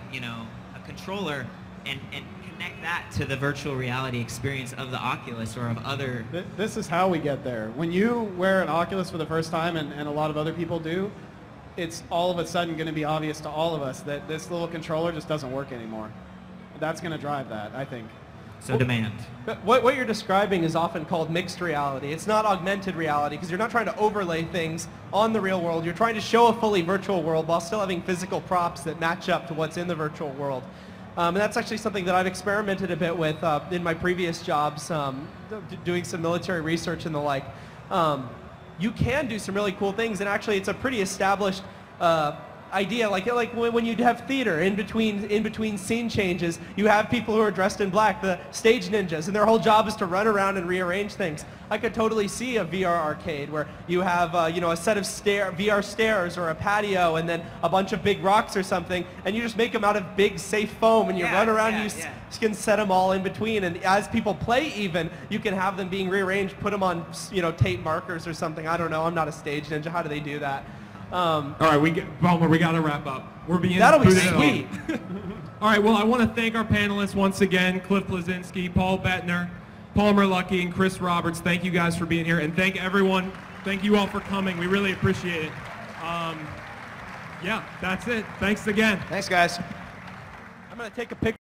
[SPEAKER 6] controller and connect that to the virtual reality experience of the Oculus or of other?
[SPEAKER 3] This is how we get there. When you wear an Oculus for the first time, and a lot of other people do, it's all of a sudden going to be obvious to all of us that this little controller just doesn't work anymore. That's going to drive that, I think.
[SPEAKER 6] So demand.
[SPEAKER 4] But what you're describing is often called mixed reality. It's not augmented reality, because you're not trying to overlay things on the real world. You're trying to show a fully virtual world while still having physical props that match up to what's in the virtual world. And that's actually something that I've experimented a bit with in my previous jobs, doing some military research and the like. You can do some really cool things, and actually it's a pretty established idea, like when you have theater in between scene changes, you have people who are dressed in black, the stage ninjas, and their whole job is to run around and rearrange things. I could totally see a VR arcade where you have a set of VR stairs or a patio, and then a bunch of big rocks or something, and you just make them out of big safe foam, and you run around and you can set them all in between, and as people play even, you can have them being rearranged, put them on tape markers or something. I don't know, I'm not a stage ninja. How do they do that?
[SPEAKER 1] All right, Palmer, we got to wrap up. We're being
[SPEAKER 4] That'll be
[SPEAKER 1] booted
[SPEAKER 4] sweet.
[SPEAKER 1] All right, well, I want to thank our panelists once again, Cliff Blazinski, Paul Bettner, Palmer Luckey, and Chris Roberts. Thank you guys for being here, and thank everyone. Thank you all for coming. We really appreciate it. Yeah, that's it. Thanks again.
[SPEAKER 2] Thanks, guys.
[SPEAKER 4] I'm going to take a picture.